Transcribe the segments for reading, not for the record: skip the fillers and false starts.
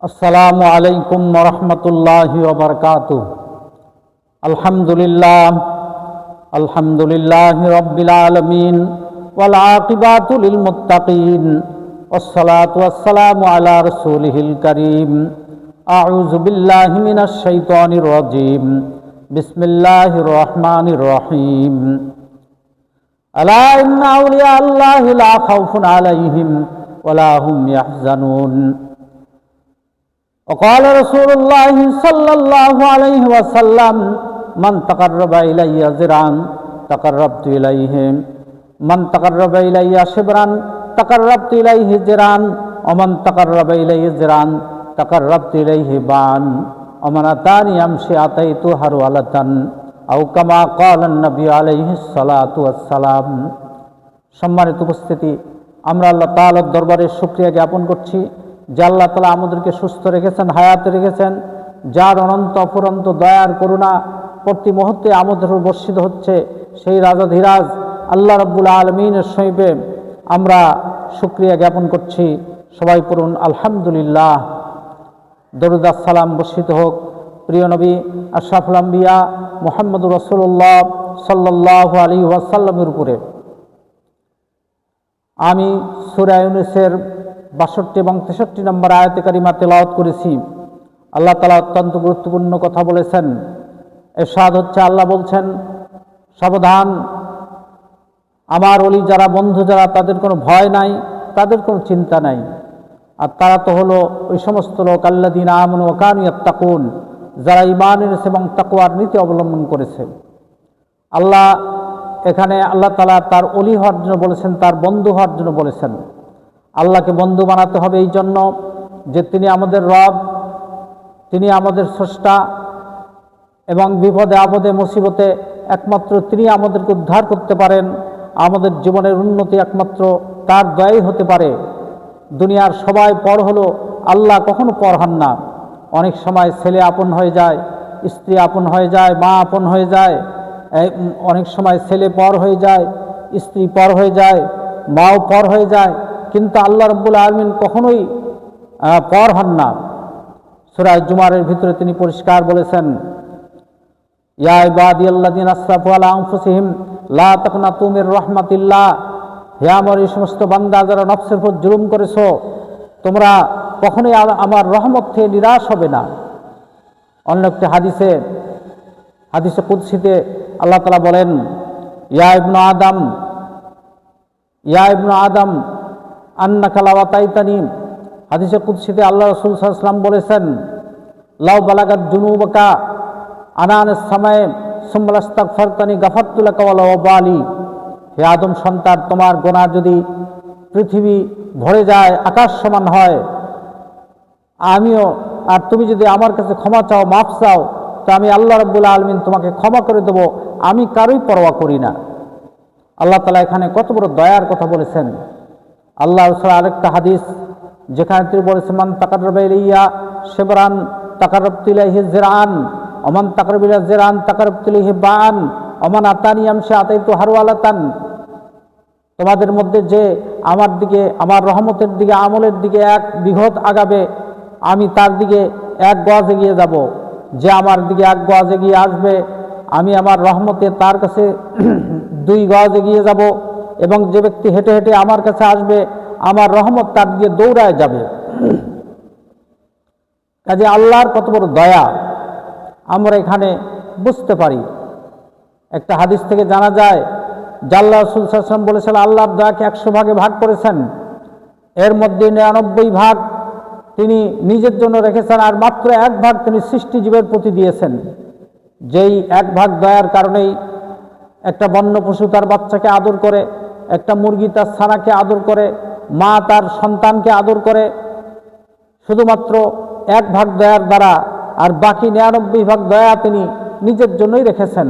আসসালামু আলাইকুম ওয়া রাহমাতুল্লাহি ওয়া বারাকাতুহু। আলহামদুলিল্লাহি রাব্বিল আলামিন ওয়াল আকিবাতু লিল মুত্তাকিন ওয়াসসালাতু ওয়াসসালামু আলা রাসূলিহিল কারীম। আউযু বিল্লাহি মিনাশ শাইতানির রাজীম। বিসমিল্লাহির রহমানির রহিম। আলা ইন্না আউলিয়া আল্লাহি লা খাউফুন আলাইহিম ওয়া লা হুম ইয়াহজানুন। وقال رسول الله صلى الله عليه وسلم من تقرب إلي ذراعا تقربت إليه من تقرب إلي شبرا تقربت إليه ذراعا ومن تقرب إلي ذراعا تقربت إليه باعا ومن أتاني يمشي أتيته هرولة أو كما قال النبي عليه الصلاة والسلام। সম্মানিত উপস্থিতি, আমরা আল্লাহ তাআলার দরবারে শুকরিয়া জ্ঞাপন করছি যে আল্লাহ তাআলা আমাদেরকে সুস্থ রেখেছেন, হায়াতে রেখেছেন, যার অনন্ত অফুরন্ত দয়ার করুণা প্রতি মুহূর্তে আমাদের উপর বর্ষিত হচ্ছে। সেই রাজাধিরাজ আল্লাহ রাব্বুল আলামিনের সমীপে আমরা শুকরিয়া জ্ঞাপন করছি। সবাই পড়ুন আলহামদুলিল্লাহ। দরুদ আর সালাম বর্ষিত হোক প্রিয় নবী আশরাফুল আম্বিয়া মুহাম্মদুর রাসূলুল্লাহ সাল্লাল্লাহু আলাইহি ওয়াসাল্লামের উপরে। আমি সূরা ইউনূসের ৬২ এবং ৬৩ নম্বর আয়াতে কারিমা তেলাওয়াত করেছি। আল্লাহ তাআলা অত্যন্ত গুরুত্বপূর্ণ কথা বলেছেন। ইরশাদ হচ্ছে, আল্লাহ বলছেন, সাবধান, আমার ওলি যারা, বন্ধু যারা, তাদের কোনো ভয় নাই, তাদের কোনো চিন্তা নাই। আর তারা তো হলো ওই সমস্ত লোক আল্লাযীনা আমানু ওয়া কানু ইয়াত্তাকুন, যারা ঈমান এনেছে এবং তাকওয়ার নীতি অবলম্বন করেছে। আল্লাহ এখানে আল্লাহ তাআলা তার ওলি হওয়ার জন্য বলেছেন, তার বন্ধু হওয়ার জন্য বলেছেন। আল্লাহকে বন্ধু বানাতে হবে এই জন্য যে তিনি আমাদের রব, তিনি আমাদের স্রষ্টা, এবং বিপদে আপদে মুসিবতে একমাত্র তিনি আমাদেরকে উদ্ধার করতে পারেন। আমাদের জীবনের উন্নতি একমাত্র তার দয়াই হতে পারে। দুনিয়ার সবাই পর হলো, আল্লাহ কখনো পর হন না। অনেক সময় ছেলে আপন হয়ে যায়, স্ত্রী আপন হয়ে যায়, মা আপন হয়ে যায়, অনেক সময় ছেলে পর হয়ে যায়, স্ত্রী পর হয়ে যায়, মাও পর হয়ে যায়, কিন্তু আল্লাহ রাব্বুল আলামিন কখনোই পর হন না। সূরা জুমারের ভিতরে তিনি পরিষ্কার বলেছেন, ইয়া ইবাদিয়াল্লাযীনা আসরাফু আলা আনফুসিহিম লা তাকনাতু মির রাহমাতিল্লাহ। হে আমার এই সমস্ত বান্দা যারা নফসের উপর জুলুম করেছো, তোমরা কখনোই আমার রহমত থেকে নিরাশ হবে না। অন্য একটি হাদিসে কুদসিতে আল্লাহ তাআলা বলেন, ইয়া ইবনু আদম আন্নাকা লাও আতাইতানি। হাদিসে কুদসিতে আল্লাহ রাসূল সাল্লাল্লাহু আলাইহি ওয়াসাল্লাম বলেছেন, লাউ বালাগাত জুনুবাকা আনানাস সামায়ে সুম্মা লাস্তাগফারতানি গাফারতু লাকা ওয়া লা উবালি। হে আদম সন্তান, তোমার গুনাহ যদি পৃথিবী ভরে যায়, আকাশ সমান হয়, আর তুমি যদি আমার কাছে ক্ষমা চাও, মাফ চাও, তো আমি আল্লাহ রাব্বুল আলামিন তোমাকে ক্ষমা করে দেব, আমি কারোই পরোয়া করি না। আল্লাহ তাআলা এখানে কত বড় দয়ার কথা বলেছেন। আল্লাহ রাসূল আরেকটা হাদিস যেখানে তিনি বলেছেন, মান তাকাররাবা ইলাইয়া শিবরান তাকাররাবতু ইলাইহি যিরাআন ওয়া মান তাকাররাবা ইলাইয়া যিরাআন তাকাররাবতু ইলাইহি বা'আন ওয়া মান আতানি ইয়ামশি আতাইতু হারওয়ালাতান। তোমাদের মধ্যে যে আমার দিকে, আমার রহমতের দিকে, আমলের দিকে ১ বিঘত আগাবে, আমি তার দিকে ১ গজ এগিয়ে যাব। যে আমার দিকে ১ গজ এগিয়ে আসবে, আমি আমার রহমতে তার কাছে ২ গজ এগিয়ে যাব। এবং যে ব্যক্তি হেঁটে হেঁটে আমার কাছে আসবে, আমার রহমত তার দিয়ে দৌড়ায় যাবে। কাজে আল্লাহর কত বড় দয়া আমরা এখানে বুঝতে পারি। একটা হাদিস থেকে জানা যায় যে আল্লাহ রাসূল সাল্লাল্লাহু আলাইহি ওয়াসাল্লাম বলেছেন, আল্লাহর দয়াকে ১০০ ভাগে ভাগ করেছেন, এর মধ্যে ৯৯ ভাগ তিনি নিজের জন্য রেখেছেন, আর মাত্র ১ ভাগ তিনি সৃষ্টিজীবের প্রতি দিয়েছেন। যেই ১ ভাগ দয়ার কারণেই একটা বন্য পশু তার বাচ্চাকে আদর করে, একটা মুরগি তার ছানাকে আদর করে, মা তার সন্তানকে আদর করে, শুধুমাত্র ১ ভাগ দয়ার দ্বারা, আর বাকি ৯৯ ভাগ দয়া তিনি নিজের জন্যই রেখেছেন।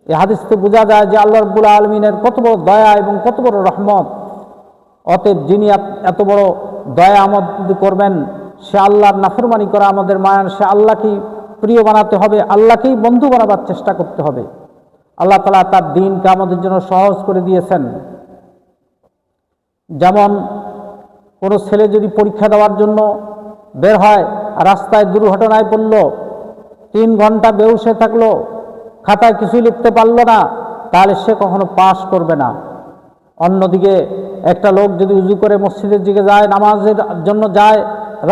এই হাদিস থেকে বোঝা যায় যে আল্লাহ রাব্বুল আলামিনের কত বড় দয়া এবং কত বড় রহমত। অতএব যিনি এত বড় দয়া আমাদের করবেন, সে আল্লাহর নাফরমানি করা আমাদের মায়ান, সে আল্লাহকেই প্রিয় বানাতে হবে, আল্লাহকেই বন্ধু বানাবার চেষ্টা করতে হবে। আল্লাহ তাআলা তার দ্বীনকে আমাদের জন্য সহজ করে দিয়েছেন। যেমন কোনো ছেলে যদি পরীক্ষা দেওয়ার জন্য বের হয়, রাস্তায় দুর্ঘটনায় পড়ল, 3 ঘন্টা বেহুশে থাকলো, খাতায় কিছুই লিখতে পারলো না, তাহলে সে কখনো পাস করবে না। অন্যদিকে একটা লোক যদি উজু করে মসজিদের দিকে যায়, নামাজের জন্য যায়,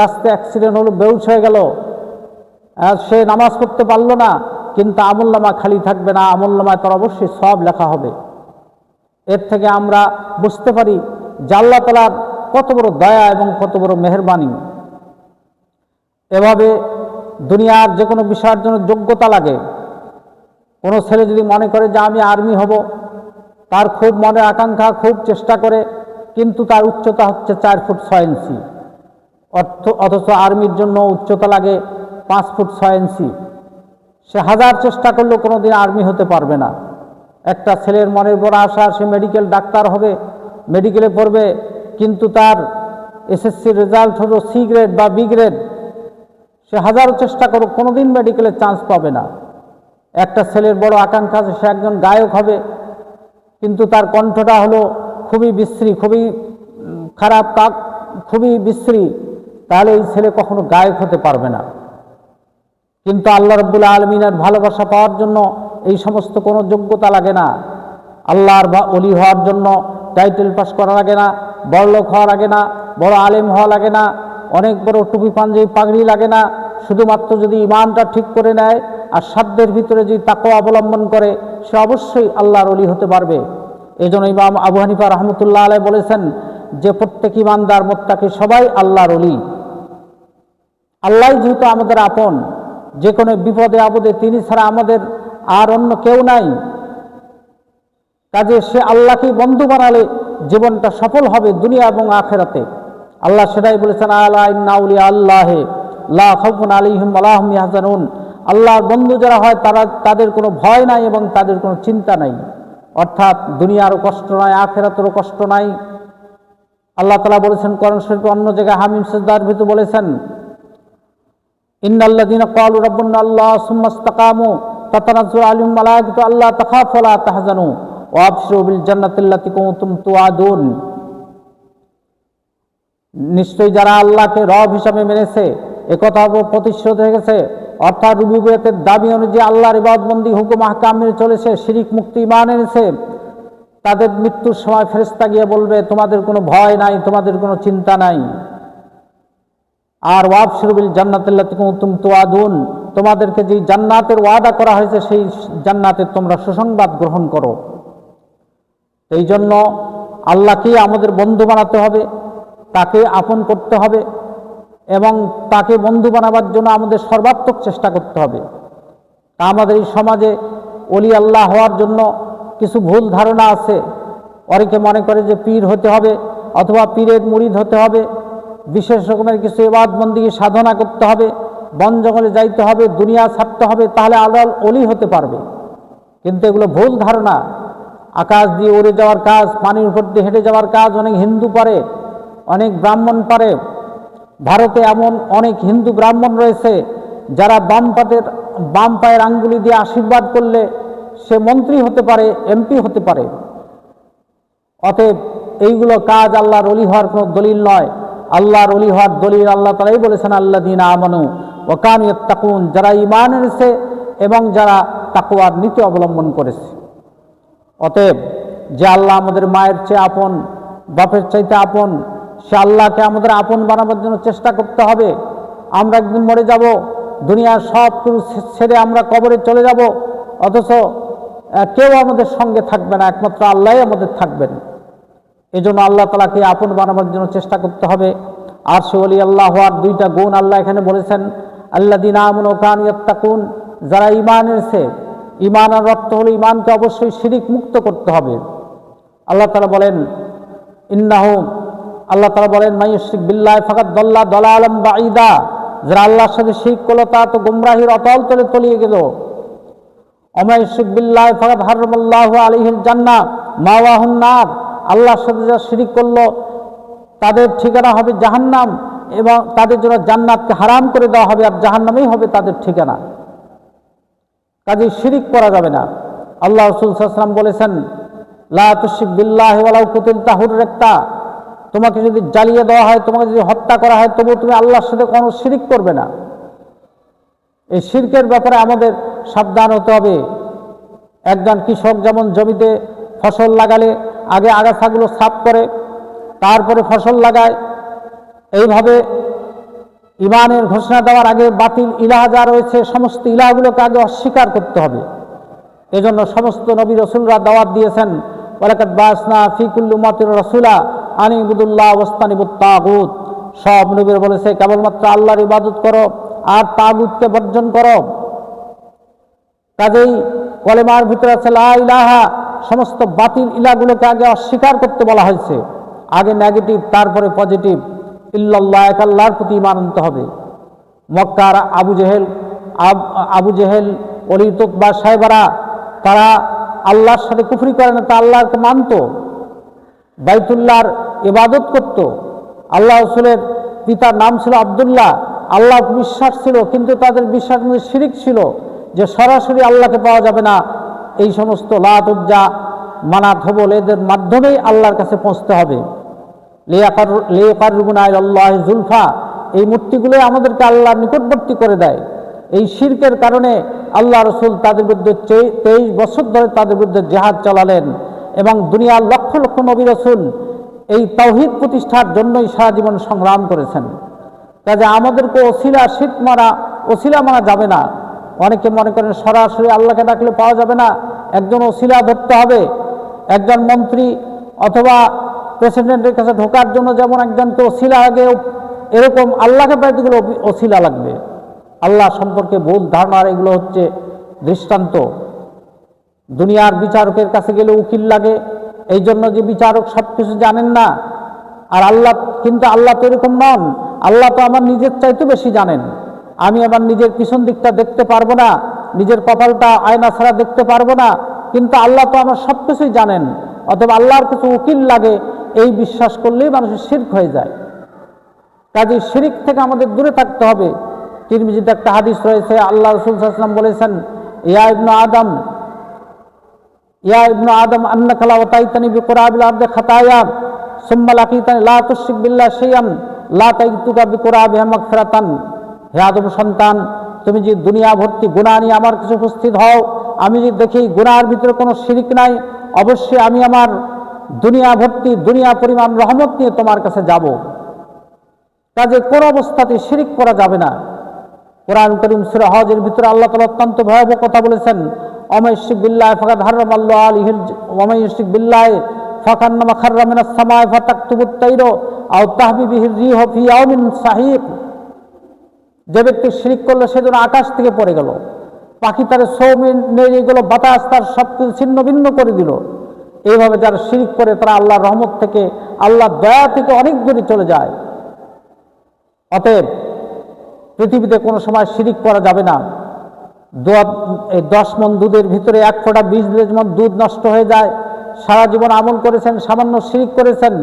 রাস্তায় অ্যাক্সিডেন্ট হলো, বেহুশ হয়ে গেল, সে নামাজ পড়তে পারলো না, কিন্তু আমলনামা খালি থাকবে না, আমলনামায় তার অবশ্যই সওয়াব লেখা হবে। এর থেকে আমরা বুঝতে পারি যে আল্লাহ তাআলার কত বড় দয়া এবং কত বড় মেহেরবানি। এভাবে দুনিয়ার যে কোনো বিষয়ের জন্য যোগ্যতা লাগে। কোনো ছেলে যদি মনে করে যে আমি আর্মি হব, তার খুব মনের আকাঙ্ক্ষা, খুব চেষ্টা করে, কিন্তু তার উচ্চতা হচ্ছে 4 ফুট 6 ইঞ্চি, অথচ আর্মির জন্য উচ্চতা লাগে 5 ফুট 6 ইঞ্চি। সে হাজার চেষ্টা করলেও কোনো দিন আর্মি হতে পারবে না। একটা ছেলের মনের বড় আশা, সে মেডিকেল ডাক্তার হবে, মেডিকেলে পড়বে, কিন্তু তার এসএসসির রেজাল্ট হলো সি গ্রেড বা বি গ্রেড, সে হাজারো চেষ্টা করুক কোনো দিন মেডিকেলের চান্স পাবে না। একটা ছেলের বড় আকাঙ্ক্ষা আছে সে একজন গায়ক হবে, কিন্তু তার কণ্ঠটা হলো খুবই বিশ্রী, খুবই খারাপ, খুবই বিশ্রী, তাহলে এই ছেলে কখনো গায়ক হতে পারবে না। কিন্তু আল্লাহ রাব্বুল আলামিনের ভালোবাসা পাওয়ার জন্য এই সমস্ত কোনো যোগ্যতা লাগে না। আল্লাহর ওলি হওয়ার জন্য টাইটেল পাস করা লাগে না, বড়লোক হওয়া লাগে না, বড় আলেম হওয়া লাগে না, অনেক বড় টুপি পাঞ্জাবি পাগড়ি লাগে না। শুধুমাত্র যদি ঈমানটা ঠিক করে নেয় আর সাধ্যের ভিতরে যদি তাকওয়া অবলম্বন করে, সে অবশ্যই আল্লাহর ওলি হতে পারবে। এই জন্য ইমাম আবু হানিফা রাহমাতুল্লাহ আলাইহি বলেছেন যে প্রত্যেক ঈমানদার মুত্তাকি সবাই আল্লাহর ওলি। আল্লাহ যেহেতু আমাদের আপন, যে কোনো বিপদে আপদে তিনি ছাড়া আমাদের আর অন্য কেউ নাই, কাজে সে আল্লাহকে বন্ধু বানালে জীবনটা সফল হবে দুনিয়া এবং আখিরাতে। আল্লাহ সেটাই বলেছেন, আলা ইন্না আউলিয়া আল্লাহি লা খাউফুন আলাইহিম ওয়া লা হুম ইয়াহজানুন। আল্লাহর বন্ধু যারা হয় তাদের কোনো ভয় নাই এবং তাদের কোনো চিন্তা নাই, অর্থাৎ দুনিয়ারও কষ্ট নাই, আখিরাতেরও কষ্ট নাই। আল্লাহ তাআলা বলেছেন কোরআন শরীফে অন্য জায়গায় হামিম সিজদার ভিতরে বলেছেন, ইন্নাল্লাযীনা ক্বালু রাব্বুনা আল্লাহ সুম্মা ইসতাকামু তাতানাজ্জালু আলাইহিম মালায়েকাতু আল্লা তাখাফু ওয়া লা তাহজানু ওয়া আবশিরু বিল জান্নাতিল্লাতী কুনতুম তুআদুন। নিশ্চয়ই যারা আল্লাহকে রব হিসাবে মেনেছে, একথা প্রতিশ্রুত হয়ে গেছে, অর্থাৎ রুবুবিয়তের দাবি অনুযায়ী আল্লাহর ইবাদতবন্দি হুকুম আহকাম মেনে চলেছে, শিরিক মুক্তি ঈমান এনেছে, তাদের মৃত্যুর সময় ফেরেশতা গিয়ে বলবে তোমাদের কোনো ভয় নাই, তোমাদের কোনো চিন্তা নাই। আর ওয়াবশিরু বিল জান্নাতিল্লাতী কুনতুম তুআদুন, তোমাদেরকে যে জান্নাতের ওয়াদা করা হয়েছে সেই জান্নাতের তোমরা সুসংবাদ গ্রহণ করো। এই জন্য আল্লাহকে আমাদের বন্ধু বানাতে হবে, তাকে আপন করতে হবে এবং তাকে বন্ধু বানাবার জন্য আমাদের সর্বাত্মক চেষ্টা করতে হবে। তা আমাদের এই সমাজে ওলি আল্লাহ হওয়ার জন্য কিছু ভুল ধারণা আছে। অনেকে মনে করে যে পীর হতে হবে অথবা পীরের মুরিদ হতে হবে, বিশেষ রকমের কিছু ইবাদতবন্দেগী সাধনা করতে হবে, বন জঙ্গলে যাইতে হবে, দুনিয়া ছাড়তে হবে, তাহলে আল্লাহ ওলি হতে পারবে। কিন্তু এগুলো ভুল ধারণা। আকাশ দিয়ে উড়ে যাওয়ার কাজ, পানির উপর দিয়ে হেঁটে যাওয়ার কাজ অনেক হিন্দু পারে, অনেক ব্রাহ্মণ পারে। ভারতে এমন অনেক হিন্দু ব্রাহ্মণ রয়েছে যারা বাম পায়ের আঙ্গুলি দিয়ে আশীর্বাদ করলে সে মন্ত্রী হতে পারে, এমপি হতে পারে। অতএব এইগুলো কাজ আল্লাহর ওলি হওয়ার কোনো দলিল নয়। আল্লাহর ওলি হওয়ার দলিল আল্লাহ তাআলাই বলেছেন, আল্লাযীনা আমানু ওয়া কানু ইয়াত্তাকুন, যারা ঈমান এনেছে এবং যারা তাকওয়ার নীতি অবলম্বন করেছে। অতএব যে আল্লাহ আমাদের মায়ের চেয়ে আপন, বাপের চাইতে আপন, সে আল্লাহকে আমাদের আপন বানাবার জন্য চেষ্টা করতে হবে। আমরা একদিন মরে যাব, দুনিয়ার সব কিছু ছেড়ে আমরা কবরে চলে যাব, অথচ কেউ আমাদের সঙ্গে থাকবে না, একমাত্র আল্লাহই আমাদের থাকবেন। এই জন্য আল্লাহ তাআলাকে আপন বানাবার জন্য চেষ্টা করতে হবে। আর সে ওলি আল্লাহ হওয়ার 2টা গুণ আল্লাহ এখানে বলেছেন, আল্লাযীনা আমানু ওয়া কানু ইয়াত্তাকুন, যারা ঈমান এনেছে। ঈমানের অর্থ হলো ঈমানকে অবশ্যই শিরিক মুক্ত করতে হবে। আল্লাহ তাআলা বলেন মাই ইউশরিক বিল্লাহি ফাকাদ দাল্লা দালালাম বাঈদা, যারা আল্লাহর সাথে শিরক করলো তা তো গোমরাহির অতল তলে তলিয়ে গেল। ওয়া মাই ইউশরিক বিল্লাহি ফাকাদ হারামাল্লাহু আলাইহিল জান্নাহ মাওয়াহুন নার, আল্লাহর সাথে যারা শিরক করলো তাদের ঠিকানা হবে জাহান্নাম এবং তাদের জন্য জান্নাতকে হারাম করে দেওয়া হবে, আর জাহান্নামেই হবে তাদের ঠিকানা। কাজে শিরিক করা যাবে না। আল্লাহ রাসূল সাল্লাল্লাহু আলাইহি ওয়াসাল্লাম বলেছেন, লা তুশরিক বিল্লাহি ওয়ালাউ কুতিলতা হুররাতা, তোমাকে যদি জ্বালিয়ে দেওয়া হয়, তোমাকে যদি হত্যা করা হয়, তবুও তুমি আল্লাহর সাথে কোনো শিরিক করবে না। এই শিরকের ব্যাপারে আমাদের সাবধান হতে হবে। একজন কৃষক যেমন জমিতে ফসল লাগালে আগে আগাছাগুলো সাফ করে, তারপরে ফসল লাগায়, এইভাবে ইমানের ঘোষণা দেওয়ার আগে বাতিল ইলাহ যা রয়েছে সমস্ত ইলাহগুলোকে আগে অস্বীকার করতে হবে। এজন্য সমস্ত নবী রসুলরা দাওয়াত দিয়েছেন, ওয়ালাকাদ বাসনা ফি কুল্লি উম্মাতির রাসূলা আন ইবুদুল্লাহ ওয়াসতানিবুত তাগুত। সব নবীরা বলেছে কেবলমাত্র আল্লাহর ইবাদত করো আর তাগুতকে বর্জন করো। কাজেই কলেমার ভিতরে আছে লা ইলাহা, সমস্ত বাতিল ইলাহগুলোকে আগে অস্বীকার করতে বলা হয়েছে। আগে নেগেটিভ, তারপরে পজিটিভ। ইল্লাল্লাহ, এক আল্লাহর প্রতি ঈমান আনতে হবে। মক্কার আবু জেহেল ওলীদ উতবা সাহেবারা তারা আল্লাহর সাথে কুফরি করে না, তা আল্লাহকে মানত, বাইতুল্লাহর ইবাদত করত। আল্লাহ রাসূলের পিতার নাম ছিল আব্দুল্লাহ, আল্লাহ বিশ্বাস ছিল, কিন্তু তাদের বিশ্বাস মধ্যে শিরিক ছিল যে সরাসরি আল্লাহকে পাওয়া যাবে না। এই সমস্ত লাত উজ্জা মানাত হবল এদের মাধ্যমেই আল্লাহর কাছে পৌঁছতে হবে। লিয়াকাররুবুনা ইলাল্লাহি যুলফা, এই মূর্তিগুলোই আমাদেরকে আল্লাহর নিকটবর্তী করে দেয়। এই শিরকের কারণে আল্লাহ রসুল তাদের বিরুদ্ধে 23 বছর ধরে তাদের বিরুদ্ধে জিহাদ চালালেন এবং দুনিয়ার লক্ষ লক্ষ নবী রসুল এই তাওহীদ প্রতিষ্ঠার জন্যই সারা জীবন সংগ্রাম করেছেন। কাজে আমাদেরকে ওসিলা মানা যাবে না। অনেকে মনে করেন সরাসরি আল্লাহকে ডাকলে পাওয়া যাবে না, একজন ওসিলা ধরতে হবে। একজন মন্ত্রী অথবা প্রেসিডেন্টের কাছে ঢোকার জন্য যেমন একজনকে ওসিলা লাগে, এরকম আল্লাহকে পাইতে গেলে ওসিলা লাগবে। আল্লাহ সম্পর্কে ভুল ধারণার এগুলো হচ্ছে দৃষ্টান্ত। দুনিয়ার বিচারকের কাছে গেলে উকিল লাগে, এই জন্য যে বিচারক সব কিছু জানেন না। আর আল্লাহ তো এরকম নন। আল্লাহ তো আমার নিজের চাইতে বেশি জানেন। আমি আমার নিজের পিছন দিকটা দেখতে পারবো না, নিজের কপালটা আয়না ছাড়া দেখতে পারবো না, কিন্তু আল্লাহ তো আমার সব কিছুই জানেন। অথবা আল্লাহর কিছু উকিল লাগে, এই বিশ্বাস করলেই মানুষের শিরক হয়ে যায়। কাজে শিরিক থেকে আমাদের দূরে থাকতে হবে। তিরমিজিতে একটা হাদিস রয়েছে, আল্লাহ রাসূল সাল্লাল্লাহু আলাইহি ওয়াসাল্লাম বলেছেন, ইয়া ইবনু আদম আন্নাকা লা ওয়াতাইতানি বিকুরাবিল আরদি খাতায়া সুম্মা লাকিতানি লা তুশরিক বিল্লাহি শাইআন লা তাইতুকা বিকুরাবিহা মাগফিরাতান। হে আদম সন্তান, তুমি যে দুনিয়া ভর্তি গুনাহ নিয়ে আমার কাছে উপস্থিত হও, আমি যদি দেখি গুনাহের ভিতরে কোনো শিরিক নাই, অবশ্যই আমি আমার দুনিয়া ভর্তি দুনিয়া পরিমাণ রহমত নিয়ে তোমার কাছে যাব। কাজে কোন অবস্থাতে শিরিক করা যাবে না। কোরআন কারীম সূরা হজের ভিতরে আল্লাহ তাআলা অত্যন্ত ভয়াবহ কথা বলেছেন, ওয়া ইউশরিক বিল্লাহি ফাকাদ হারামাল্লাহু আলাইহিল ওয়া মান ইউশরিক বিল্লাহি ফাকান্নামা খাররা মিনাস সামাই ফাতাকতুবুত তাইরু আও তাহবি বিহির রিহু ফি ইয়াউমিন সাহিক। যে ব্যক্তি শিরিক করলো সেজন্য আকাশ থেকে পড়ে গেল, পাখি তার নেড়ে গেল, বাতাস তার সব কিছু ছিন্ন ভিন্ন করে দিল। এইভাবে যারা শিরিক করে তারা আল্লাহর রহমত থেকে, আল্লাহর দয়া থেকে অনেক দূরে চলে যায়। অতএব পৃথিবীতে কোনো সময় শিরিক করা যাবে না। 10 মণ দুধের ভিতরে 1 ফোঁটা বীজ দিলে যেমন দুধ নষ্ট হয়ে যায়, সারা জীবন আমল করেছেন, সামান্য শিরিক করেছেন,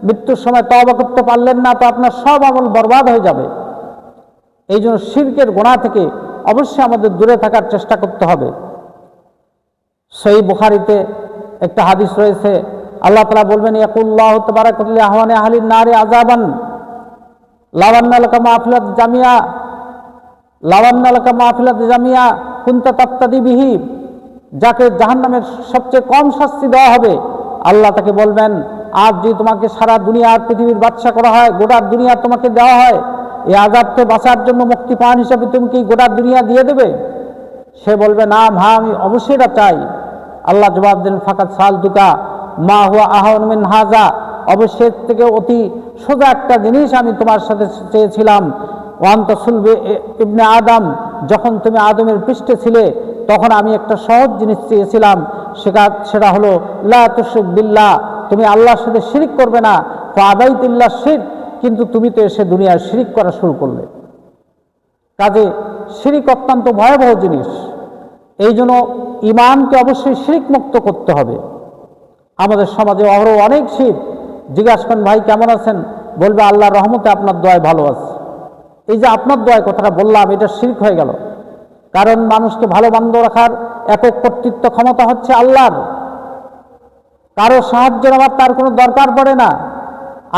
মৃত্যুর সময় তওবা করতে পারলেন না, তো আপনার সব আমল বরবাদ হয়ে যাবে। এই জন্য শিরকের গুনাহ থেকে অবশ্যই আমাদের দূরে থাকার চেষ্টা করতে হবে। সহিহ বুখারীতে একটা হাদিস রয়েছে, আল্লাহ তাআলা বলবেন, ইয়াকুল্লাহু তাবারাকা ওয়া তাআলা আহওয়ানি আহলিন নারি আযাবান লাওয়ান্না লাকা মাহফিলাত জামিয়া কুনতা তাত্তাদি বিহি। যাকে জাহান্নামের সবচেয়ে কম শাস্তি দেওয়া হবে, আল্লাহ তাকে বলবেন, আজ যদি তোমাকে সারা দুনিয়ার পৃথিবীর বাদশা করা হয়, গোটা দুনিয়া তোমাকে দেওয়া হয়, এই আযাব থেকে বাঁচার জন্য মুক্তি পান হিসেবে তুমি কি গোটা দুনিয়া দিয়ে দেবে? সে বলবে, না হ্যাঁ, আমি অবশ্যই এটা চাই। আল্লাহ জবাব দেন, ফাকাত সালতুকা মা হুয়া আহওয়ান মিন হাযা, অবশ্যই থেকে অতি সোজা একটা জিনিস আমি তোমার সাথে চেয়েছিলাম। ওয়ান্তা সুলবে ইবনে আদম, যখন তুমি আদমের পৃষ্ঠে ছিলে তখন আমি একটা সহজ জিনিস চেয়েছিলাম, সেটা হলো লা তুশরিক বিল্লাহ, তুমি আল্লাহর সাথে শিরিক করবে না। ফাআবাইতুল্লাহ শিরক, কিন্তু তুমি তো এসে দুনিয়ায় শিরিক করা শুরু করলে। কাজে শিরিক অত্যন্ত ভয়াবহ জিনিস। এই জন্য ঈমানকে অবশ্যই শিরিক মুক্ত করতে হবে। আমাদের সমাজে আরও অনেক শিরক। জিজ্ঞাসা করেন, ভাই কেমন আছেন? বলবে, আল্লাহর রহমতে আপনার দোয়ায় ভালো আছে। এই যে আপনার দোয়ায় কথাটা বললাম, এটা শিরক হয়ে গেল। কারণ মানুষকে ভালো মন্দ রাখার একক কর্তৃত্ব ক্ষমতা হচ্ছে আল্লাহর। কারো সাহায্যের আবার তার কোনো দরকার পড়ে না।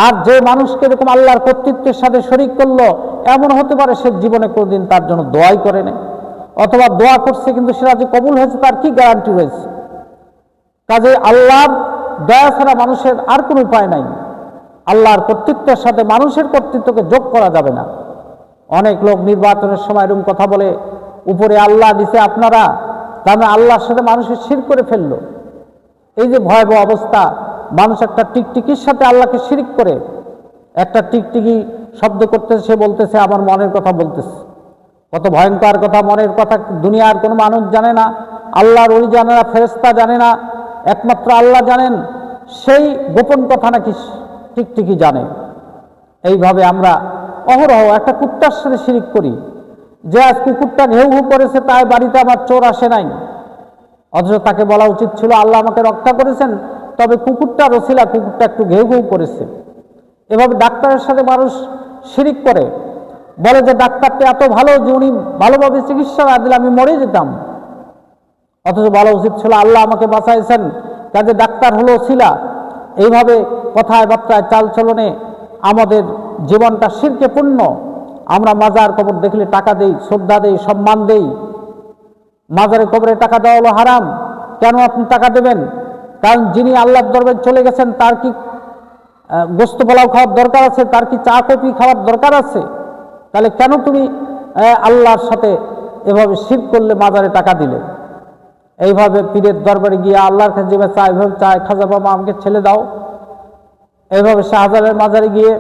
আর যে মানুষকে এরকম আল্লাহর কর্তৃত্বের সাথে শরীক করলো, এমন হতে পারে সে জীবনে কোনোদিন তার জন্য দোয়াই করে নেই, অথবা দোয়া করছে কিন্তু সেটা যে কবুল হয়েছে তার কি গ্যারান্টি রয়েছে? কাজে আল্লাহর দয়া ছাড়া মানুষের আর কোনো উপায় নাই। আল্লাহর কর্তৃত্বের সাথে মানুষের কর্তৃত্বকে যোগ করা যাবে না। অনেক লোক নির্বাচনের সময় এরকম কথা বলে, উপরে আল্লাহ দিছে আপনারা, তার আল্লাহর সাথে মানুষের শিরক করে ফেললো। এই যে ভয়াবহ অবস্থা, মানুষ একটা টিকটিকির সাথে আল্লাহকে শিরক করে, একটা টিকটিকি শব্দ করতেছে, সে বলতেছে আমার মনের কথা বলতেছে। কত ভয়ঙ্কর কথা! মনের কথা দুনিয়ার কোনো মানুষ জানে না, আল্লাহর ওলি জানে না, ফেরেশতা জানে না, একমাত্র আল্লাহ জানেন। সেই গোপন কথা নাকি টিকটিকি জানে। এইভাবে আমরা অহরহ একটা কুত্তার সাথে শিরক করি, যে আজ কুকুরটা ঘেউ ঘেউ করেছে তাই বাড়িতে আমার চোর আসে নাই, অথচ তাকে বলা উচিত ছিল আল্লাহ আমাকে রক্ষা করেছেন, তবে কুকুরটা রসিলা, কুকুরটা একটু ঘেউ ঘেউ করেছে। এভাবে ডাক্তারের সাথে মানুষ শিরক করে, বলে যে ডাক্তারটা এত ভালো যে উনি ভালোভাবে চিকিৎসা না দিলে আমি মরে যেতাম, অথচ বলা উচিত ছিল আল্লাহ আমাকে বাঁচাইছেন, কাজে ডাক্তার হলো ওসিলা। এইভাবে কথায় বার্তায় চালচলনে আমাদের জীবনটা শিরকে পূর্ণ। আমরা মাজার কবর দেখলে টাকা দেই, শ্রদ্ধা দেই, সম্মান দেই। মাজারে কবরে টাকা দেওয়া হলো হারাম। কেন আপনি টাকা দেবেন? কারণ যিনি আল্লাহর দরবারে চলে গেছেন তার কি গোস্ত পোলাও খাওয়ার দরকার আছে? তার কি চা কফি খাওয়ার দরকার আছে? তাহলে কেন তুমি আল্লাহর সাথে এভাবে শিরক করলে, মাজারে টাকা দিলে? এইভাবে পীরের দরবারে গিয়ে আল্লাহর কাছে যেভাবে চায়, এভাবে চায় খাজা বাবা আমাকে ছেলে দাও। এইভাবে শাহজালালের মাজারে গিয়ে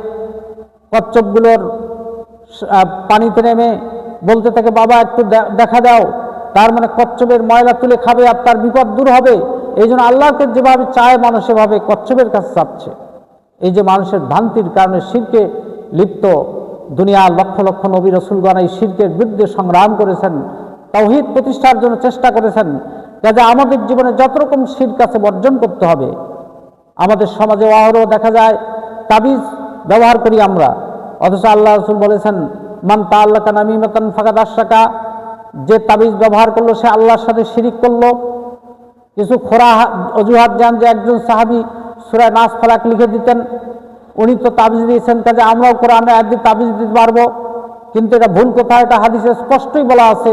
কচ্ছপগুলোর পানিতে নেমে বলতে থাকে বাবা একটু দেখা দাও, তার মানে কচ্ছপের ময়লা তুলে খাবে আর তার বিপদ দূর হবে। এই জন্য আল্লাহকে যেভাবে চায় মানুষ সেভাবে কচ্ছপের কাছে চাচ্ছে। এই যে মানুষের ভ্রান্তির কারণে শিরকে লিপ্ত, দুনিয়ার লক্ষ লক্ষ নবী রাসূলগণ এই শিরকের বিরুদ্ধে সংগ্রাম করেছেন, তাওহীদ প্রতিষ্ঠার জন্য চেষ্টা করেছেন। কাজে আমাদের জীবনে যত রকম শিরক আছে বর্জন করতে হবে। আমাদের সমাজে অহরহ দেখা যায় তাবিজ ব্যবহার করি আমরা, অথচ আল্লাহ রাসূল বলেছেন মান তাআল্লাকা নামিমাতান ফাকাদ আশরাকা, যে তাবিজ ব্যবহার করলো সে আল্লাহর সাথে শিরিক করলো। কিছু খোরা অজুহাত যান যে একজন সাহাবী সূরা নাস ফালাক লিখে দিতেন, উনি তো তাবিজ দিয়েছেন, কাজে আমরাও কোরআনে আয়াত দিয়ে তাবিজ দিতে পারবো। কিন্তু এটা ভুল কথা। এটা হাদিসে স্পষ্টই বলা আছে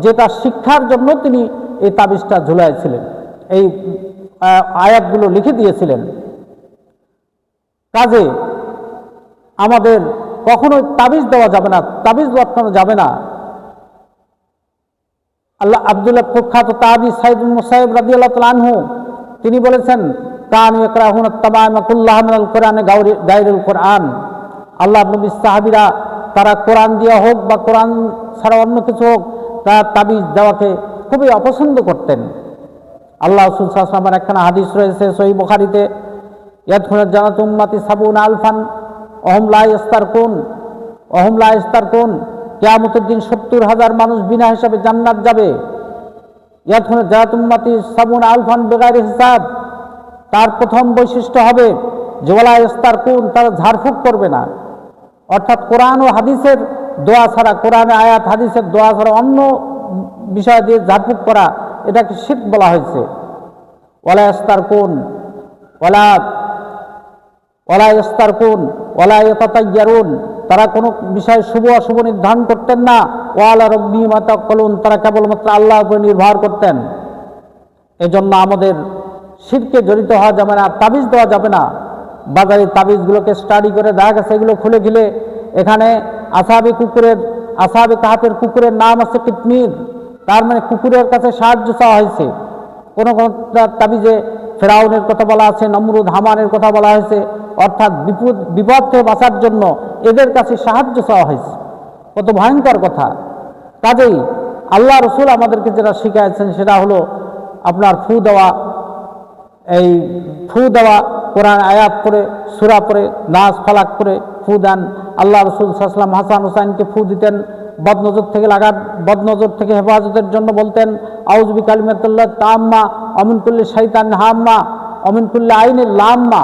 যেটা শিক্ষার জন্য তিনি এই তাবিজটা ঝুলাইছিলেন, এই আয়াতগুলো লিখে দিয়েছিলেন। কাজে আমাদের কখনোই তাবিজ দেওয়া যাবে না, তাবিজ লটকানো যাবে না। আল্লাহ আব্দুল্লাহ প্রখ্যাত তাবি সাইদ বিন মুসাইব রাদিয়াল্লাহু তাআলা আনহু তিনি বলেছেন কানু ইয়াকরাহুনা তামামা কুল্লাহা মিনাল কোরআনে গায়রুল কোরআন। আল্লাহ নবী সাহাবীরা তারা কোরআন দিয়া হোক বা কোরআন ছাড়া অন্য কিছু হোক তার তাবিজ দেওয়াকে খুবই অপছন্দ করতেন। আল্লাহ রাসূল সাল্লাল্লাহু আলাইহি ওয়াসাল্লামের একখানা হাদিস রয়েছে সহিহ বুখারীতে, ইয়াদখুলুল জান্নাতা উম্মতি সাবুনা আলফান ওহুম লা ইস্তারকুন, ওহুম লা ইস্তারকুন, কিয়ামতের দিন ৭০,০০০ মানুষ বিনা হিসাবে জান্নাত যাবে। ইয়াদখুলুল জান্নাতা উম্মতি সাবুনা আলফান বিগাইরি হিসাব, তার প্রথম বৈশিষ্ট্য হবে যে ওয়ালা ইস্তারকুন, তারা ঝাড়ফুঁক করবে না। অর্থাৎ কোরআন ও হাদিসের দোয়া ছাড়া, কোরআনে আয়াত হাদিসের দোয়া ছাড়া অন্য বিষয় দিয়ে ঝাড়ফুঁক করা, এটাকে শিরক বলা হয়েছে। ওয়ালা ইস্তারকুন ওয়ালা ইস্তারকুন ওয়ালা ইয়াতাতায়্যারুন, তারা কোনো বিষয়ে শুভ অশুভ নির্ধারণ করতেন না। ওয়ালা রাব্বিহিম ইয়াতাওয়াক্কালুন, তারা কেবলমাত্র আল্লাহর উপর নির্ভর করতেন। এজন্য আমাদের শিরকে জড়িত হওয়া যাবে না, তাবিজ দেওয়া যাবে না। বাজারে তাবিজগুলোকে স্টাডি করে দেখা গেছে এগুলো খুলে গেলে এখানে আসহাবে কাহাফের কুকুরের নাম আছে কিতমির, তার মানে কুকুরের কাছে সাহায্য চাওয়া হয়েছে। কোন কোন তাবিজে ফেরাউনের কথা বলা আছে, নমরুদ হামানের কথা বলা হয়েছে, অর্থাৎ বিপদ থেকে বাঁচার জন্য এদের কাছে সাহায্য চাওয়া হয়েছে। কত ভয়ঙ্কর কথা! কাজেই আল্লাহ রাসূল আমাদেরকে যেটা শিখিয়েছেন সেটা হলো আপনার ফু দেওয়া। এই ফু দেওয়া কোরআন আয়াত পড়ে, সূরা পড়ে, নাস ফালাক পড়ে ফু দেন। আল্লাহ রাসূল সাল্লাল্লাহু আলাইহি ওয়াসাল্লাম হাসান হুসাইনকে ফু দিতেন, বদনজর থেকে হেফাজতের জন্য বলতেন আউযু বিকালিমাতিল্লাহি তাম্মা অমিন কুল্লি শাইতানিন হাম্মা অমিন কুল্লি আইনিন লাম্মা।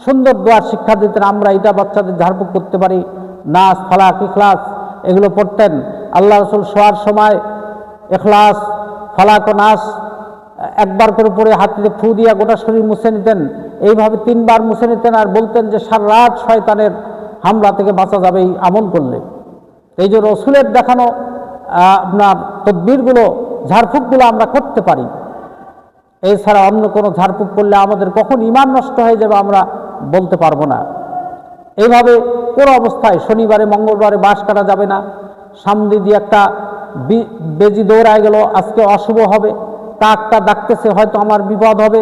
সুন্দর দোয়ার শিক্ষা দিতেন। আমরা এটা বাচ্চাদের ঝাড়ফুঁক করতে পারি। নাস ফালাক ইখলাস এগুলো পড়তেন। আল্লাহ রাসূল শোয়ার সময় ইখলাস ফালাক ও নাস একবার করে পরে হাতিতে ফু দিয়া গোটা শরীর মুছে নিতেন, এইভাবে 3 বার মুছে নিতেন আর বলতেন যে সারা রাত শয়তানের হামলা থেকে বাঁচা যাবে এই আমল করলে। এই যে রসুলের দেখানো আপনার তদবিরগুলো, ঝাড়ফুঁকগুলো আমরা করতে পারি। এছাড়া অন্য কোনো ঝাড়ফুঁক করলে আমাদের কখন ঈমান নষ্ট হয়ে যাবে আমরা বলতে পারবো না। এইভাবে কোনো অবস্থায় শনিবারে মঙ্গলবারে বাঁশ কাটা যাবে না। সামনে দিয়ে একটা বেজি দৌড়ায় গেল, আজকে অশুভ হবে, কাকটা ডাকতেছে হয়তো আমার বিপদ হবে,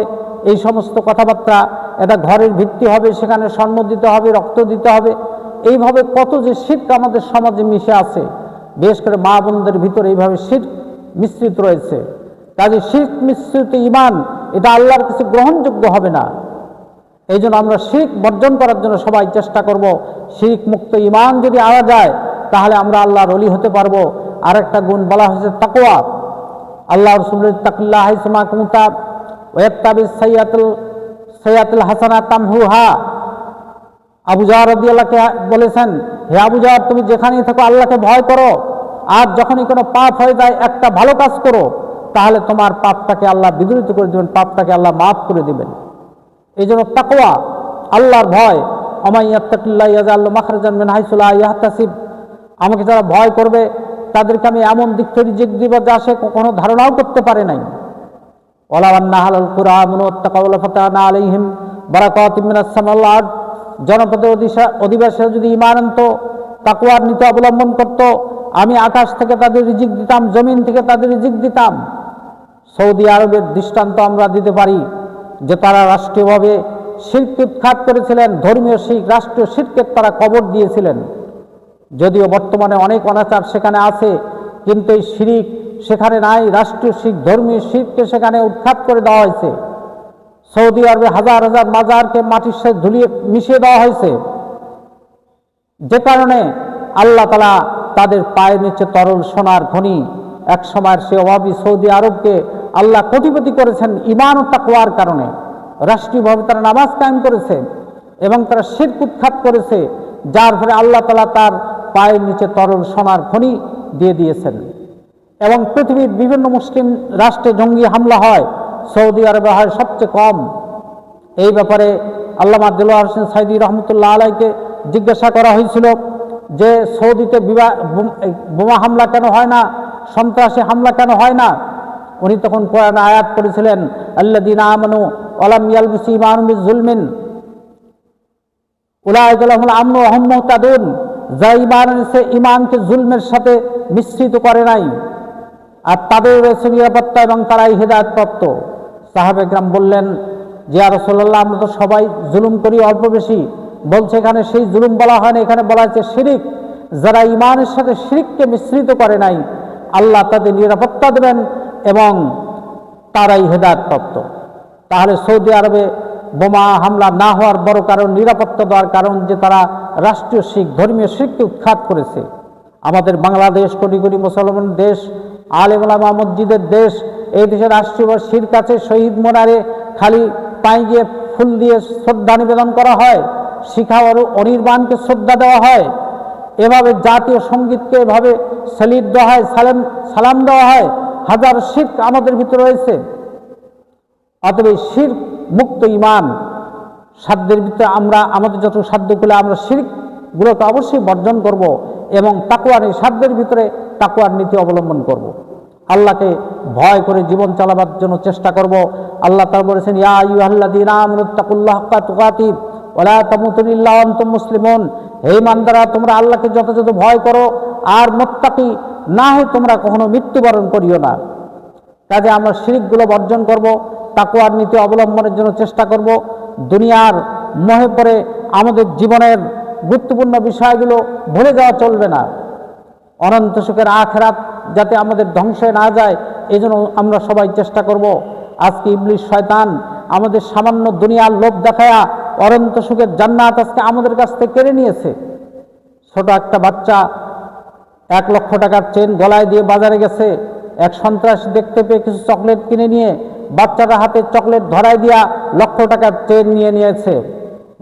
এই সমস্ত কথাবার্তা, এটা ঘরের ভিত্তি হবে, সেখানে স্বর্ণ দিতে হবে, রক্ত দিতে হবে, এইভাবে কত যে শিরক আমাদের সমাজে মিশে আছে, বিশেষ করে মা বোনদের ভিতরে এইভাবে শিরক মিশ্রিত রয়েছে। কাজে শিরক মিশ্রিত ঈমান এটা আল্লাহর কাছে গ্রহণযোগ্য হবে না। এই জন্য আমরা শিরক বর্জন করার জন্য সবাই চেষ্টা করব। শিরক মুক্ত ঈমান যদি আনা যায় তাহলে আমরা আল্লাহর ওলি হতে পারবো। আর একটা গুণ বলা হয়েছে তাকওয়া। আল্লাহ রাসূলের তাকুল্লাহ হাইসুমা কুনতা ওয়াত্তাবিস সাইয়াতুল হাসানা তামহুহা। আবু জাহর রাদিয়াল্লাহু বলেছেন, হে আবু জাহর, তুমি যেখানেই থাকো আল্লাহকে ভয় করো, আর যখনই কোনো পাপ হয়ে যায় একটা ভালো কাজ করো, তাহলে তোমার পাপটাকে আল্লাহ বিদরিত করে দেবেন, পাপটাকে আল্লাহ মাফ করে দেবেন। এই জন্য তাকওয়া, আল্লাহর ভয়, ওমাই ইয়াত্তাকিল্লাহ ইয়াজআল লাহু মাখরাজান মিন হাইসু লা ইয়াহতাসিব, আমাকে যারা ভয় করবে তাদেরকে আমি এমন দিক থেকে রিজিক দিব যা সে কখনো ধারণাও করতে পারে নাই। ওয়ালাউ আন্না আহলাল কুরআ আমানু ওয়াত্তাকাউ লাফাতাহনা আলাইহিম বারাকাতিম মিনাস সামাই ওয়াল আরদ, জনপদের অধিবাসীরা যদি ঈমান আনতো, তাকওয়ার নীতি অবলম্বন করত, আমি আকাশ থেকে তাদের রিজিক দিতাম, জমিন থেকে তাদের রিজিক দিতাম। সৌদি আরবের দৃষ্টান্ত আমরা দিতে পারি যে তারা রাষ্ট্রীয়ভাবে শিরক উৎখাত করেছিলেন, ধর্মীয় শিরক, রাষ্ট্রীয় শিরকের তারা কবর দিয়েছিলেন। যদিও বর্তমানে অনেক অনাচার সেখানে আছে, কিন্তু এই শিরক সেখানে নাই। রাষ্ট্রীয় শিরক, ধর্মীয় শিরককে সেখানে উৎখাত করে দেওয়া হয়েছে। সৌদি আরবে হাজার হাজার মাজারকে মাটির সাথে ধুলিয়ে মিশিয়ে দেওয়া হয়েছে, যে কারণে আল্লাহ তাআলা তাদের পায়ের নিচে তরল সোনার খনি, এক সময়ের সে অভাবী সৌদি আরবকে আল্লাহ কোটিপতি করেছেন ঈমান ও তাকওয়ার কারণে। রাষ্ট্রীয়ভাবে তারা নামাজ কায়েম করেছে এবং তারা শিরক উৎখাত করেছে, যার ফলে আল্লাহ তাআলা তার পায়ের নিচে তরল সোনার খনি দিয়ে দিয়েছেন। এবং পৃথিবীর বিভিন্ন মুসলিম রাষ্ট্রে জঙ্গি হামলা হয়, সৌদি আরবে হয় সবচেয়ে কম। এই ব্যাপারে আল্লামা দেলোয়ার হোসেন সাইদি রহমতুল্লাহ আলাইকে জিজ্ঞাসা করা হয়েছিল যে সৌদিতে বোমা হামলা কেন হয় না, সন্ত্রাসী হামলা কেন হয় না। উনি তখন কোরআন আয়াত পড়েছিলেন, আল্লাযীনা আমানু ওয়া লাম ইয়ালবিসু ঈমানুহুম বিযুলমিন উলাইকা লাহুমুল আমনু ওয়া হুম মুহতাদুন, যারা ঈমান এনেছে ঈমানকে জুলমের সাথে মিশ্রিত করে নাই, আর তাদের রয়েছে নিরাপত্তা এবং তারাই হেদায়েতপ্রাপ্ত। সাহাবায়ে কেরাম বললেন যে ইয়া রাসূলুল্লাহ, আমরা তো সবাই জুলুম করি অল্প বেশি। বলছে এখানে সেই জুলুম বলা হয় না, এখানে বলা হয়েছে শিরক। যারা ঈমানের সাথে শিরককে মিশ্রিত করে নাই আল্লাহ তাদের নিরাপত্তা দেবেন এবং তারাই হেদায়েতপ্রাপ্ত। তাহলে সৌদি আরবে বোমা হামলা না হওয়ার বড় কারণ, নিরাপত্তা দেওয়ার কারণ যে তারা রাষ্ট্রীয় শিরক, ধর্মীয় শিরককে উৎখাত করেছে। আমাদের বাংলাদেশ কোটি কোটি মুসলমান দেশ, আলেম ওলামা মসজিদের দেশ, এই দেশে রাষ্ট্রীয় শিরক আছে। শহীদ মোনারে খালি পায়ে গিয়ে ফুল দিয়ে শ্রদ্ধা নিবেদন করা হয়, শিখা অনির্বাণকে শ্রদ্ধা দেওয়া হয়, এভাবে জাতীয় সঙ্গীতকে এভাবে সালিদ দেওয়া হয়, সালাম দেওয়া হয়। হাজার শিরক আমাদের ভিতরে রয়েছে। অতএব শিরক মুক্ত ঈমান সাধ্যের ভিতরে আমরা আমাদের যত সাধ্য করলে আমরা শিরকগুলোকে অবশ্যই বর্জন করব এবং তাকওয়ার এই সাধ্যের ভিতরে তাকওয়ার নীতি অবলম্বন করব। আল্লাহকে ভয় করে জীবন চালাবার জন্য চেষ্টা করব। আল্লাহ তাআলা বলেছেন, ইয়া আইয়ুহাল্লাযীনা আমানুত্তাকুল্লাহা হাক্কা তুকাতিহি ওয়া লা তামুতুন্না ইল্লা ওয়া আনতুম মুসলিমুন, হে ইমানদাররা, তোমরা আল্লাহকে যথাযথ ভয় করো আর মুত্তাকি না হয়ে তোমরা কখনো মৃত্যুবরণ করিও না। কাজে আমরা শিরকগুলো বর্জন করব, তাকওয়ার নীতি অবলম্বনের জন্য চেষ্টা করব। দুনিয়ার মোহে পড়ে আমাদের জীবনের গুরুত্বপূর্ণ বিষয়গুলো ভুলে যাওয়া চলবে না। অনন্ত সুখের আখিরাত যাতে আমাদের ধ্বংসে না যায়, এই জন্য আমরা সবাই চেষ্টা করব। আজকে ইবলিস শয়তান আমাদের সামান্য দুনিয়ার লোভ দেখায়া অনন্ত সুখের জান্নাত আজকে আমাদের কাছ থেকে কেড়ে নিয়েছে। ছোট একটা বাচ্চা 1 লক্ষ টাকার চেন গলায় দিয়ে বাজারে গেছে, এক সন্ত্রাসী দেখতে পেয়ে কিছু চকলেট কিনে নিয়ে বাচ্চারা হাতে চকলেট ধরাই দিয়া লক্ষ টাকার চেন নিয়ে নিয়েছে।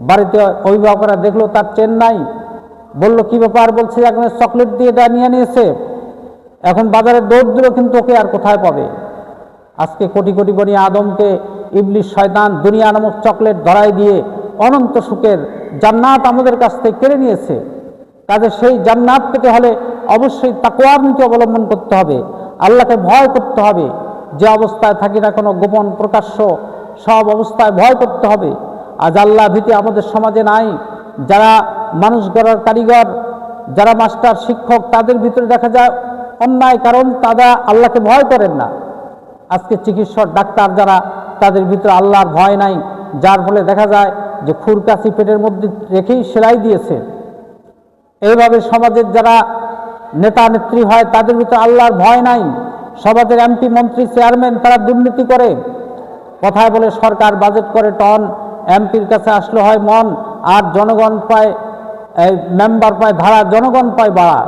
বাড়িতে অভিভাবকরা দেখলো তার চেন নাই, বলল কি ব্যাপার, বলছে এখন চকলেট দিয়ে নিয়ে নিয়েছে। এখন বাজারে দৌড় দিল, কিন্তু ওকে আর কোথায় পাবে। আজকে কোটি কোটি বনি আদমকে ইবলিস শয়তান দুনিয়া নামক চকলেট ধরাই দিয়ে অনন্ত সুখের জান্নাত আমাদের কাছ থেকে কেড়ে নিয়েছে। কাজে সেই জান্নাত পেতে হলে অবশ্যই তাকওয়ার নীতি অবলম্বন করতে হবে, আল্লাহকে ভয় করতে হবে। যে অবস্থায় থাকি না কোনো গোপন প্রকাশ্য সব অবস্থায় ভয় করতে হবে। আজ আল্লাহ ভীতি আমাদের সমাজে নাই। যারা মানুষ গড়ার কারিগর, যারা মাস্টার শিক্ষক, তাদের ভিতরে দেখা যায় অন্যায়, কারণ তারা আল্লাহকে ভয় করেন না। আজকে চিকিৎসক ডাক্তার যারা, তাদের ভিতরে আল্লাহর ভয় নাই, যার ফলে দেখা যায় যে খুরকাছি পেটের মধ্যে রেখেই সেলাই দিয়েছে। এইভাবে সমাজের যারা নেতা নেত্রী হয়, তাদের ভিতরে আল্লাহর ভয় নাই। সমাজের এমপি মন্ত্রী চেয়ারম্যান তারা দুর্নীতি করে, কথায় বলে সরকার বাজেট করে টন, এমপির কাছে আসলে হয় মন, আর জনগণ পায় মেম্বার পায় ভাড়া, জনগণ পায় ভাড়া।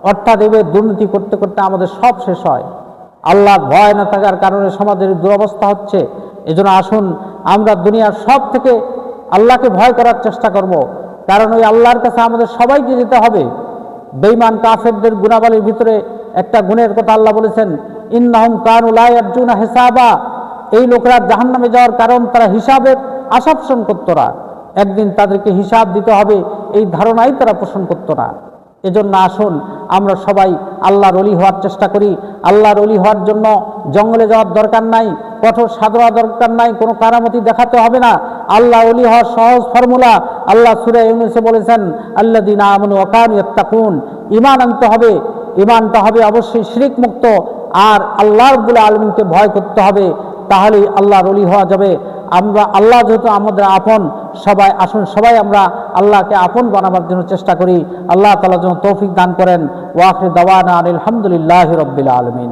অর্থাৎ এভাবে দুর্নীতি করতে করতে আমাদের সব শেষ হয়। আল্লাহর ভয় না থাকার কারণে সমাজের দুরবস্থা হচ্ছে। এজন্য আসুন আমরা দুনিয়ার সব থেকে আল্লাহকে ভয় করার চেষ্টা করব, কারণ ওই আল্লাহর কাছে আমাদের সবাইকে যেতে হবে। বেঈমান কাফেরদের গুণাবলীর ভিতরে একটা গুণের কথা আল্লাহ বলেছেন, ইন্নাহুম কানু লা ইয়ারজুনা হিসাবা। এই লোকরা জাহান্নামে যাওয়ার কারণ তারা হিসাবের আশা পোষণ করত না, একদিন তাদেরকে হিসাব দিতে হবে এই ধারণাই তারা পোষণ করত না। এজন্য আসুন আমরা সবাই আল্লাহর ওলি হওয়ার চেষ্টা করি। আল্লাহর ওলি হওয়ার জন্য জঙ্গলে যাওয়ার দরকার নাই, কঠোর সাধনা দরকার নাই, কোনো কারামতি দেখাতে হবে না। আল্লাহ ওলি হওয়ার সহজ ফর্মুলা আল্লাহ সূরা ইউনূসে বলেছেন, আল্লাযীনা আমানু ওয়া কানু ইয়াত্তাকুন। ঈমান আনতে হবে, ঈমানটা হবে অবশ্যই শিরক মুক্ত, আর আল্লাহ রাব্বুল আলামিনকে ভয় করতে হবে, তাহলেই আল্লাহর ওলি হওয়া যাবে। আমরা আল্লাহ যেহেতু আমাদের আপন, সবাই আসুন সবাই আমরা আল্লাহকে আপন বানাবার জন্য চেষ্টা করি। আল্লাহ তাআলা যেন তৌফিক দান করেন। ওয়া আখিরু দাওয়ানা আলহামদুলিল্লাহি রাব্বিল আলামিন।